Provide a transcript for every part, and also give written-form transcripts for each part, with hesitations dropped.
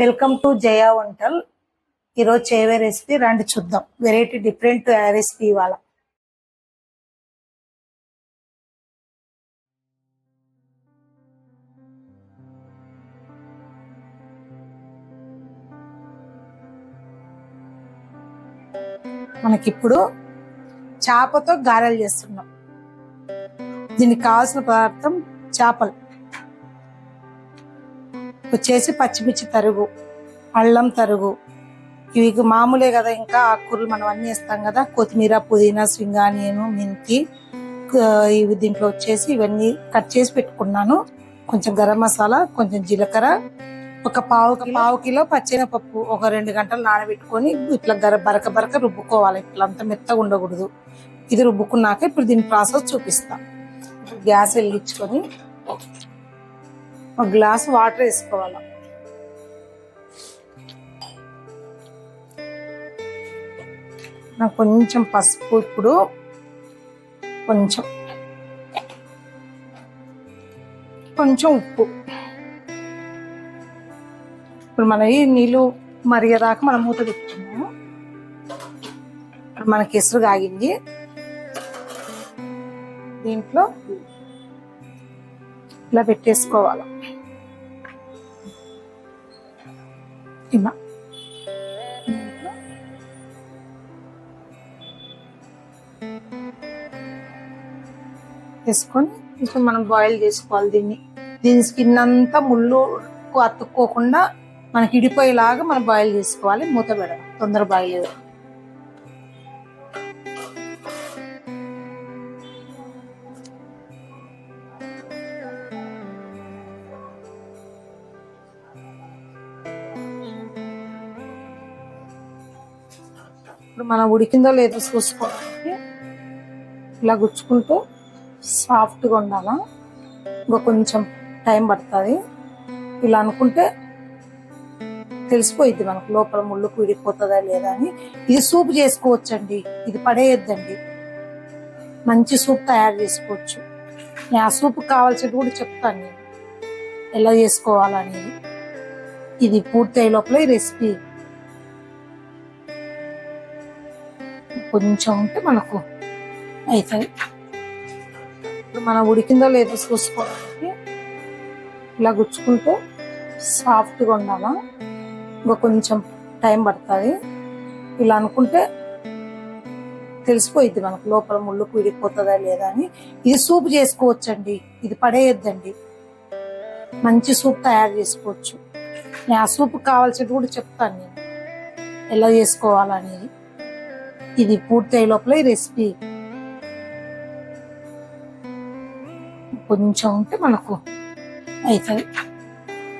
Welcome to జయ వంటల్. ఈరోజు చేయవే recipe రండి చూద్దాం. వెరైటీ డిఫరెంట్ రెసిపీ ఇవాళ. మనకిప్పుడు చేపతో గారెలు చేస్తున్నాం. దీనికి కావాల్సిన పదార్థం చేపలు వచ్చేసి పచ్చిమిర్చి తరుగు, అల్లం తరుగు, ఇవి మామూలే కదా. ఇంకా ఆకుకూరలు మనం అన్ని వేస్తాం కదా, కొత్తిమీర, పుదీనా, స్ప్రింగ్ ఆనియన్, మెంతి, ఇవి దీంట్లో వచ్చేసి ఇవన్నీ కట్ చేసి పెట్టుకున్నాను. కొంచెం గరం మసాలా, కొంచెం జీలకర్ర, ఒక పావు కిలో పచ్చెనపప్పు ఒక 2 గంటలు నానబెట్టుకొని ఇట్లా బరక రుబ్బుకోవాలి. ఇట్లా అంతా మెత్తగా ఉండకూడదు. ఇది రుబ్బుకున్నాక ఇప్పుడు దీని ప్రాసెస్ చూపిస్తా. గ్యాస్ వెలిగించుకొని ఒక గ్లాస్ వాటర్ వేసుకోవాలి. నాకు కొంచెం పసుపు, ఇప్పుడు కొంచెం ఉప్పు. ఇప్పుడు మన ఈ నీళ్ళు మరిగేదాకా మనం మూత పెట్టుకున్నాము. ఇప్పుడు మనకి ఎసురు కాగింది. దీంట్లో ఇలా పెట్టేసుకోవాలి. ఇలా వేసుకొని ఇప్పుడు మనం బాయిల్ చేసుకోవాలి. దీని స్కిన్ అంతా ముళ్ళు అతుక్కోకుండా మనకి ఇడిపోయేలాగా మనం బాయిల్ చేసుకోవాలి. మూత పెడదాం, తొందర బాయిల్ అయ్యేది. ఇప్పుడు మనం ఉడికిందో లేదో చూసుకోవడానికి ఇలా గుచ్చుకుంటూ సాఫ్ట్గా ఉండాలా. ఇంకా కొంచెం టైం పడుతుంది. ఇలా అనుకుంటే తెలిసిపోయిద్ది మనకు లోపల ముళ్ళుకు విడిపోతుందా లేదా అని. ఇది సూప్ చేసుకోవచ్చండి, ఇది పడేయద్దండి. మంచి సూప్ తయారు చేసుకోవచ్చు. ఆ సూప్ కావాల్సింది కూడా చెప్తాను నేను ఎలా చేసుకోవాలనేది. ఇది పూర్తయ్యే లోపల ఈ రెసిపీ కొంచెం ఉంటే మనకు అవుతుంది. ఇప్పుడు మనం ఉడికిందో లేదో చూసుకోవడానికి ఇలా గుచ్చుకుంటూ సాఫ్ట్గా ఉండాలా. ఇంకా కొంచెం టైం పడుతుంది. ఇలా అనుకుంటే తెలిసిపోయిద్ది మనకు లోపల ముళ్ళుకు విడిపోతుందా లేదా అని. ఇది సూప్ చేసుకోవచ్చండి, ఇది పడేయద్దండి. మంచి సూప్ తయారు చేసుకోవచ్చు. ఆ సూప్ కావాల్సింది కూడా చెప్తాను నేను ఎలా చేసుకోవాలనేది. ఇది పూర్తయ్యే లోపల ఈ రెసిపీ కొంచెం ఉంటే మనకు అవుతుంది.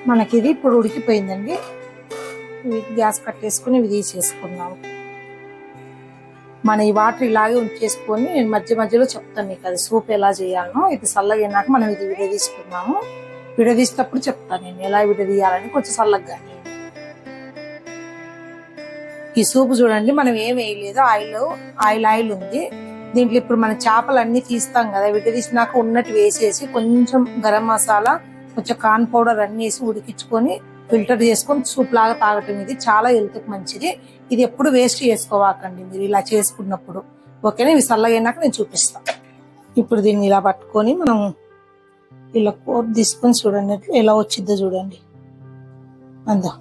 మనకి ఇది ఇప్పుడు ఉడికిపోయిందండి. గ్యాస్ కట్టేసుకుని ఇవి తీసేసుకున్నాము. మన ఈ వాటర్ ఇలాగే ఉంచేసుకొని నేను మధ్య మధ్యలో చెప్తాను మీకు అది సూప్ ఎలా చేయాలనో. ఇది చల్లగైనాక మనం ఇది విడదీసుకున్నాము. విడదీసేటప్పుడు చెప్తాను నేను ఎలా విడదీయాలని. కొంచెం చల్లగా ఈ సూప్ చూడండి, మనం ఏం వేయలేదు. ఆయిల్ ఉంది దీంట్లో. ఇప్పుడు మన చేపలు అన్ని తీస్తాం కదా, విడదీసినాక ఉన్నట్టు వేసేసి కొంచెం గరం మసాలా, కొంచెం కార్న్ పౌడర్ అన్ని వేసి ఉడికించుకొని ఫిల్టర్ చేసుకొని సూప్ లాగా తాగటం. ఇది చాలా హెల్త్కి మంచిది. ఇది ఎప్పుడు వేస్ట్ చేసుకోవాకండి మీరు ఇలా చేసుకున్నప్పుడు. ఓకేనా? ఇవి చల్లగైనాక నేను చూపిస్తాను. ఇప్పుడు దీన్ని ఇలా పట్టుకొని మనం ఇలా కూర తీసుకొని చూడండి ఎలా వచ్చిద్దో చూడండి. అందా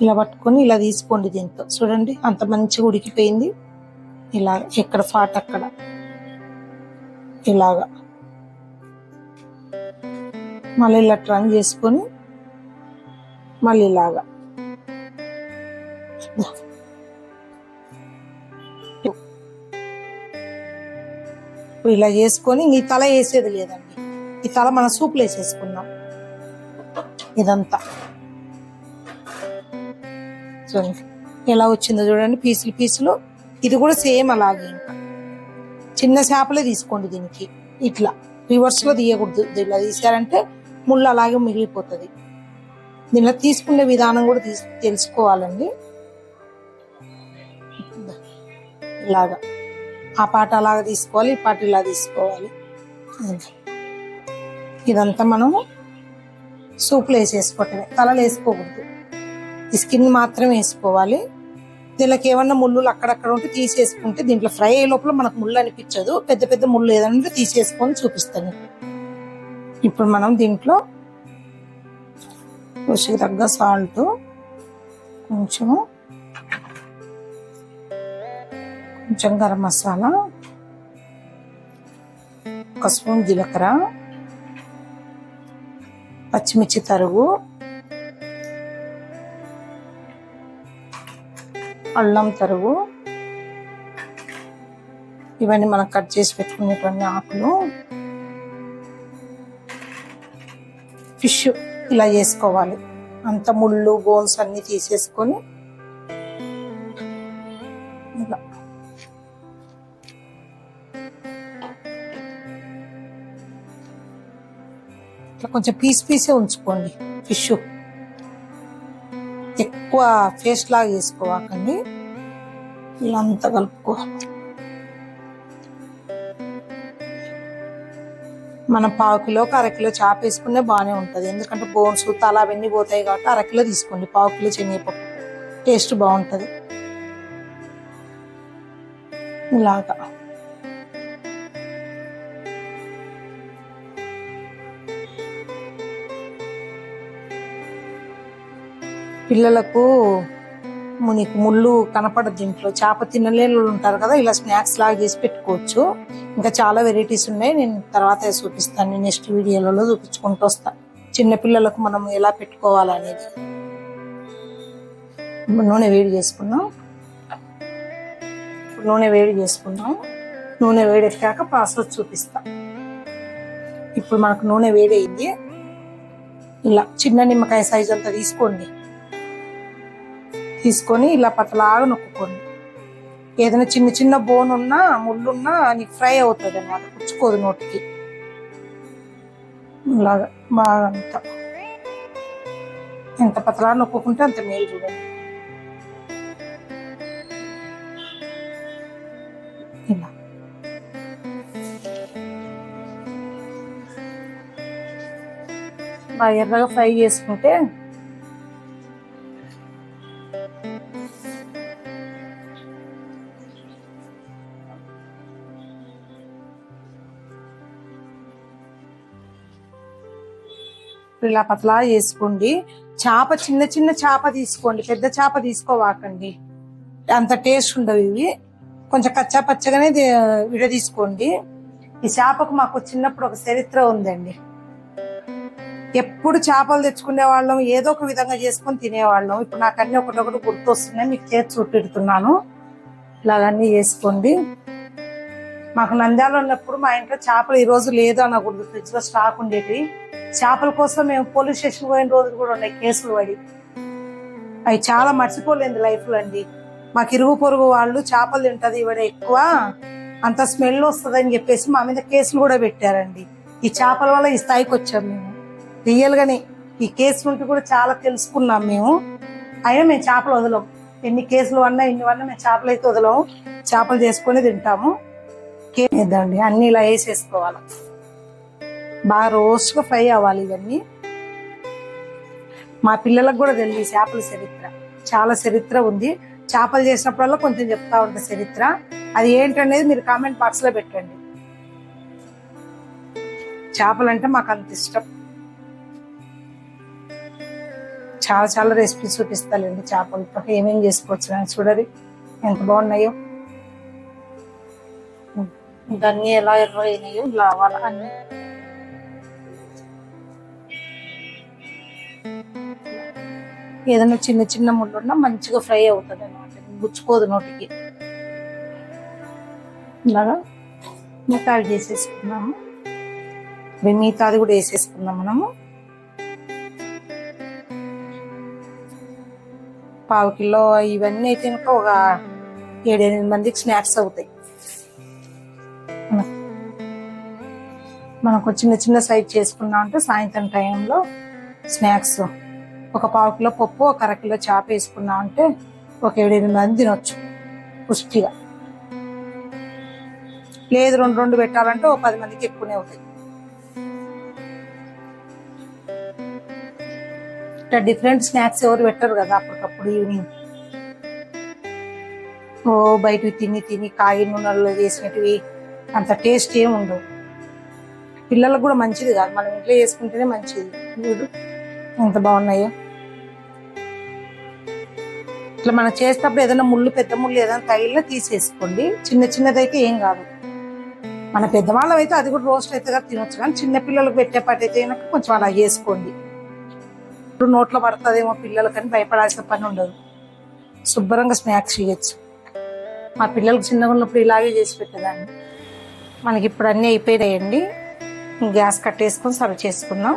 ఇలా పట్టుకొని ఇలా తీసుకోండి. దీంతో చూడండి అంత మంచిగా ఉడికిపోయింది. ఇలా ఎక్కడ ఫాట్ అక్కడ ఇలాగా మళ్ళీ ఇలా టర్న్ చేసుకొని మళ్ళీ ఇలాగా ఇప్పుడు ఇలా చేసుకొని ఈ తల వేసేది లేదండి. ఈ తల మన సూప్లో వేసేసుకున్నాం. ఇదంతా చూడండి ఎలా వచ్చిందో చూడండి, పీసులు. ఇది కూడా సేమ్ అలాగే. ఇంకా చిన్న చేపలే తీసుకోండి దీనికి. ఇట్లా రివర్స్ లో తీయకూడదు. ఇలా తీసారంటే ముళ్ళు అలాగే మిగిలిపోతుంది. దీనిలో తీసుకునే విధానం కూడా తెలుసుకోవాలండి. ఇలాగా ఆ పాట అలాగా తీసుకోవాలి, ఈ పాట ఇలా తీసుకోవాలి. ఇదంతా మనము సూపులో వేసేసుకోవటమే, తలలో వేసుకోకూడదు. ఈ స్కిన్ మాత్రమే వేసుకోవాలి. దీనికి ఏమన్నా ముళ్ళు అక్కడక్కడ ఉంటే తీసేసుకుంటే దీంట్లో ఫ్రై అయ్యే లోపల మనకు ముళ్ళు అనిపించదు. పెద్ద పెద్ద ముళ్ళు ఏదంటే తీసేసుకొని చూపిస్తాను. ఇప్పుడు మనం దీంట్లో రుచికి తగ్గ సాల్ట్, కొంచెం గరం మసాలా, ఒక స్పూన్ జీలకర్ర, పచ్చిమిర్చి తరుగు, అల్లం తరుగు, ఇవన్నీ మనం కట్ చేసి పెట్టుకునేటువంటి ఆకులు, ఫిష్ ఇలా చేసుకోవాలి. అంత ముళ్ళు బోన్స్ అన్ని తీసేసుకొని ఇలా ఇట్లా కొంచెం పీసే ఉంచుకోండి. ఫిష్ ఎక్కువ పేస్ట్ లాగా చేసుకోవాకండి. ఇలా అంతా కలుపుకోవాలి. మనం 1/2 కిలోకి 1/2 కిలో చేప వేసుకునే బాగానే ఉంటుంది. ఎందుకంటే బోన్స్ తల అవన్నీ పోతాయి కాబట్టి 1/2 కిలో తీసుకోండి. 1/2 కిలో శనగపప్పు టేస్ట్ బాగుంటుంది. ఇలాగా పిల్లలకు ముళ్ళు కనపడదు. దీంట్లో చేప తినలేని ఉంటారు కదా, ఇలా స్నాక్స్ లాగా చేసి పెట్టుకోవచ్చు. ఇంకా చాలా వెరైటీస్ ఉన్నాయి, నేను తర్వాత చూపిస్తాను. నెక్స్ట్ వీడియోలలో చూపించుకుంటూ వస్తాను చిన్నపిల్లలకు మనం ఎలా పెట్టుకోవాలనేది. నూనె వేడి చేసుకున్నాం. నూనె వేడెక్కాక ప్రాసెస్ చూపిస్తా. ఇప్పుడు మనకు నూనె వేడైంది. ఇలా చిన్న నిమ్మకాయ సైజ్ అంతా తీసుకొని ఇలా పతలాగా నొక్కుకోండి. ఏదైనా చిన్న చిన్న బోన్ ఉన్నా ముళ్ళున్నా నీకు ఫ్రై అవుతుంది అన్నమాట, పుచ్చుకోదు నోటికి. ఇలాగా బాగా అంతా ఎంత పతలా నొక్కుంటే అంత మేలు. చూడండి ఇలా బాగా ఎర్రగా ఫ్రై చేసుకుంటే ఇలా పతలా చేసుకోండి. చేప చిన్న చేప తీసుకోండి, పెద్ద చేప తీసుకోవాకండి, అంత టేస్ట్ ఉండవు ఇవి. కొంచెం కచ్చా పచ్చగానే తీసుకోండి. ఈ చేపకు మాకు చిన్నప్పుడు ఒక చరిత్ర ఉందండి. ఎప్పుడు చేపలు తెచ్చుకునే వాళ్ళం, ఏదో ఒక విధంగా చేసుకొని తినేవాళ్ళం. ఇప్పుడు నాకు అన్ని ఒకటొకటి గుర్తొస్తున్నాయి, మీకు చేతి చూపెడుతున్నాను. ఇలాగన్నీ చేసుకోండి. మాకు నంద్యాల ఉన్నప్పుడు మా ఇంట్లో చేపలు ఈ రోజు లేదు అనకూడదు, ఫ్రిడ్జ్ లో స్టాక్ ఉండేవి. చేపల కోసం మేము పోలీస్ స్టేషన్ పోయిన రోజులు కూడా ఉన్నాయి, కేసులు పడి. అవి చాలా మర్చిపోలేదు లైఫ్ లో అండి. మాకు ఇరుగు పొరుగు వాళ్ళు చేపలు తింటది ఇవిడ ఎక్కువ, అంత స్మెల్ వస్తుందని చెప్పేసి మా మీద కేసులు కూడా పెట్టారండి. ఈ చేపల వల్ల ఈ స్థాయికి వచ్చాం మేము. రియల్ గానే ఈ కేసు నుండి కూడా చాలా తెలుసుకున్నాం మేము. అయినా మేము చేపలు వదలం. ఎన్ని కేసులు అన్నా ఇన్ని వన్నా మేము చేపలు అయితే వదలము. చేపలు చేసుకొని తింటాము. కేదండి అన్ని ఇలా వేసేసుకోవాలి. బాగా రోస్ట్గా ఫ్రై అవ్వాలి ఇవన్నీ. మా పిల్లలకు కూడా తెలియదు చేపల చరిత్ర, చాలా చరిత్ర ఉంది. చేపలు చేసినప్పుడల్లా కొంచెం చెప్తా ఉంటా చరిత్ర. అది ఏంటనేది మీరు కామెంట్ బాక్స్ లో పెట్టండి. చేపలు అంటే మాకు అంత ఇష్టం. చాలా రెసిపీస్ చూపిస్తానండి చేపలతో ఏమేం చేసుకోవచ్చు. చూడరి ఎంత బాగున్నాయో, దాన్ని ఎలా ఎర్రయినాయో ఇలా అవ్వాలి అన్ని. ఏదైనా చిన్న ముళ్ళున్నా మంచిగా ఫ్రై అవుతుంది అన్నమాట, గుచ్చుకోదు నోటికి. ఇలాగా మిగతాది చేసేసుకున్నాము. మిగతాది కూడా వేసేసుకున్నాం మనము. 1/2 కిలో ఇవన్నీ అయితే ఇంకా ఒక 7-8 మందికి స్నాక్స్ అవుతాయి. మనకు చిన్న సైజ్ చేసుకున్నాం అంటే సాయంత్రం టైంలో స్నాక్స్ ఒక 1/2 కిలో పప్పు, ఒక 1/2 కిలో చేప వేసుకున్నాం అంటే ఒక 7-8 మంది తినొచ్చు పుష్టిగా. లేదు 2 పెట్టాలంటే ఒక 10 మందికి ఎక్కువనే అవుతాయి. ఇట్లా డిఫరెంట్ స్నాక్స్ ఎవరు పెట్టరు కదా అప్పటికప్పుడు ఈవినింగ్. ఓ బయటవి తిని తిని కాగి నూనెలో చేసినవి అంత టేస్ట్ ఏమి ఉండవు. పిల్లలకు కూడా మంచిది కాదు, మనం ఇంట్లో చేసుకుంటేనే మంచిది. చూడు ఎంత బాగున్నాయో. ఇట్లా మనం చేసేటప్పుడు ఏదైనా ముళ్ళు, పెద్ద ముళ్ళు ఏదైనా తగిలినా తీసేసుకోండి. చిన్న చిన్నదైతే ఏం కాదు. మన పెద్దవాళ్ళం అయితే అది కూడా రోస్ట్ అయితే కదా తినొచ్చు, కానీ చిన్న పిల్లలకు పెట్టేపాటైతే కొంచెం అలా చేసుకోండి. ఇప్పుడు నోట్లో పడుతుందేమో పిల్లలకని భయపడాల్సిన పని ఉండదు. శుభ్రంగా స్నాక్స్ చేయొచ్చు. మా పిల్లలకు చిన్నగా ఉన్నప్పుడు ఇలాగే చేసి పెట్టేదాన్ని. మనకి ఇప్పుడు అన్నీ అయిపోయాయండి. గ్యాస్ కట్టేసుకొని సర్వ్ చేసుకుందాం.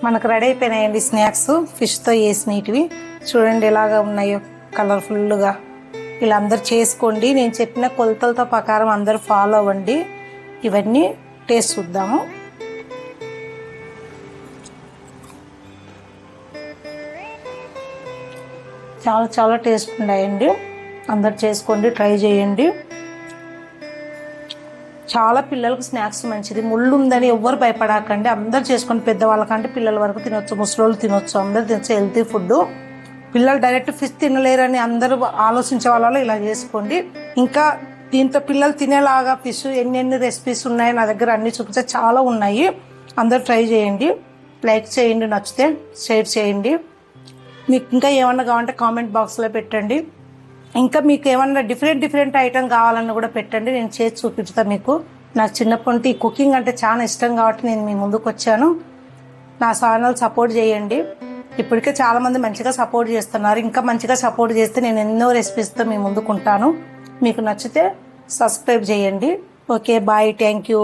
మనకు రెడీ అయిపోయినాయండి స్నాక్స్, ఫిష్తో చేసినవి. చూడండి ఎలాగా ఉన్నాయో కలర్ఫుల్గా. ఇలా అందరు చేసుకోండి. నేను చెప్పిన కొలతలతో ప్రకారం అందరూ ఫాలో అవ్వండి. ఇవన్నీ టేస్ట్ చూద్దాము. చాలా చాలా టేస్ట్ ఉన్నాయండి. అందరు చేసుకోండి, ట్రై చేయండి. చాలా పిల్లలకు స్నాక్స్ మంచిది. ముళ్ళు ఉందని ఎవ్వరు భయపడకండి, అందరు చేసుకోండి. పెద్దవాళ్ళకంటే పిల్లల వరకు తినొచ్చు, ముసలోళ్ళు తినొచ్చు, అందరు తినొచ్చు. Healthy food. పిల్లలు డైరెక్ట్ ఫిష్ తినలేరని అందరూ ఆలోచించే వాళ్ళు ఇలా చేసుకోండి. ఇంకా దీంతో పిల్లలు తినేలాగా ఫిష్ ఎన్ని రెసిపీస్ ఉన్నాయో నా దగ్గర అన్ని చూపించే చాలా ఉన్నాయి. అందరూ ట్రై చేయండి. లైక్ చేయండి, నచ్చితే షేర్ చేయండి. మీకు ఇంకా ఏమన్నా కావాలంటే కామెంట్ బాక్స్లో పెట్టండి. ఇంకా మీకు ఏమన్నా డిఫరెంట్ ఐటమ్ కావాలన్నా కూడా పెట్టండి, నేను చేసి చూపిస్తాను మీకు. నాకు చిన్నప్పటి నుండి ఈ కుకింగ్ అంటే చాలా ఇష్టం కాబట్టి నేను మీ ముందుకు వచ్చాను. నా ఛానల్ సపోర్ట్ చేయండి. ఇప్పటికే చాలామంది మంచిగా సపోర్ట్ చేస్తున్నారు. ఇంకా మంచిగా సపోర్ట్ చేస్తే నేను ఎన్నో రెసిపీస్తో మీ ముందుకుంటాను. మీకు నచ్చితే సబ్స్క్రైబ్ చేయండి. Okay, bye, thank you.